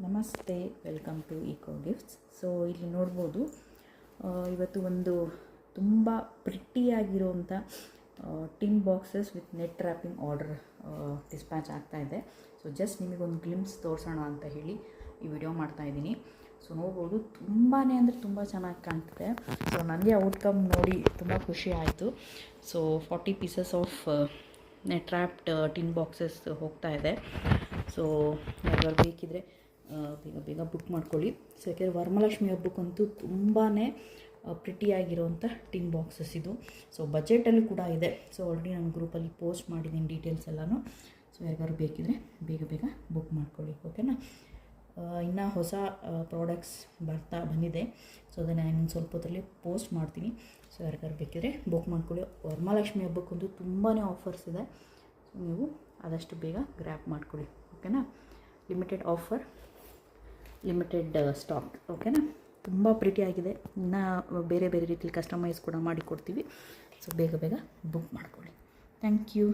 ನಮಸ್ತೆ, welcome to eco gifts. So ಇಲ್ಲಿ ನೋಡ್ಬೋದು, ಇವತ್ತು ಒಂದು ತುಂಬ ಪ್ರಿಟ್ಟಿಯಾಗಿರೋವಂಥ tin boxes with net wrapping order dispatch ಆಗ್ತಾಯಿದೆ. ಸೊ ಜಸ್ಟ್ ನಿಮಗೊಂದು ಗ್ಲಿಮ್ಸ್ ತೋರಿಸೋಣ ಅಂತ ಹೇಳಿ ಈ ವಿಡಿಯೋ ಮಾಡ್ತಾಯಿದ್ದೀನಿ. ಸೊ ನೋಡ್ಬೋದು, ತುಂಬಾ ಅಂದರೆ ತುಂಬ ಚೆನ್ನಾಗಿ ಕಾಣ್ತಿದೆ. ಸೊ ನನಗೆ ಔಟ್ಕಮ್ ನೋಡಿ ತುಂಬ ಖುಷಿ ಆಯಿತು. So 40 pieces of net wrapped tin boxes ಹೋಗ್ತಾ ಇದೆ. ಸೊ ಯಾರು ಬೇಕಿದ್ರೆ ಬೇಗ ಬೇಗ ಬುಕ್ ಮಾಡ್ಕೊಳ್ಳಿ. ಸೊ ಯಾಕೆಂದರೆ ವರಮಹಾಲಕ್ಷ್ಮಿ ಹಬ್ಬಕ್ಕಂತೂ ತುಂಬಾ ಪ್ರಿಟಿಯಾಗಿರೋವಂಥ ಟಿನ್ ಬಾಕ್ಸಸ್ ಇದು. ಸೊ ಬಜೆಟಲ್ಲಿ ಕೂಡ ಇದೆ. ಸೊ ಆಲ್ರೆಡಿ ನಾನು ಗ್ರೂಪಲ್ಲಿ ಪೋಸ್ಟ್ ಮಾಡಿದ್ದೀನಿ ಡೀಟೇಲ್ಸ್ ಎಲ್ಲನೂ. ಸೊ ಯಾರಿಗಾರು ಬೇಕಿದ್ರೆ ಬೇಗ ಬೇಗ ಬುಕ್ ಮಾಡ್ಕೊಳ್ಳಿ, ಓಕೆನಾ. ಇನ್ನು ಹೊಸ ಪ್ರಾಡಕ್ಟ್ಸ್ ಬಂದಿದೆ. ಸೊ ಅದನ್ನು ನಾನು ಸ್ವಲ್ಪ ಹೊತ್ತಲ್ಲಿ ಪೋಸ್ಟ್ ಮಾಡ್ತೀನಿ. ಸೊ ಯಾರಿಗಾರು ಬೇಕಿದ್ರೆ ಬುಕ್ ಮಾಡ್ಕೊಳ್ಳಿ. ವರಮಹಾಲಕ್ಷ್ಮಿ ಹಬ್ಬಕ್ಕಂತೂ ತುಂಬಾ ಆಫರ್ಸ್ ಇದೆ. ಸೊ ನೀವು ಆದಷ್ಟು ಬೇಗ ಗ್ರ್ಯಾಬ್ ಮಾಡ್ಕೊಳ್ಳಿ, ಓಕೆನಾ. ಲಿಮಿಟೆಡ್ ಆಫರ್, ಲಿಮಿಟೆಡ್ ಸ್ಟಾಕ್, ಓಕೆನಾ. ತುಂಬ ಪ್ರಿಟಿಯಾಗಿದೆ. ಇನ್ನು ಬೇರೆ ಬೇರೆ ರೀತಿಲಿ ಕಸ್ಟಮೈಸ್ ಕೂಡ ಮಾಡಿ ಕೊಡ್ತೀವಿ. ಸೊ ಬೇಗ ಬೇಗ ಬುಕ್ ಮಾಡ್ಕೊಳ್ಳಿ. Thank you.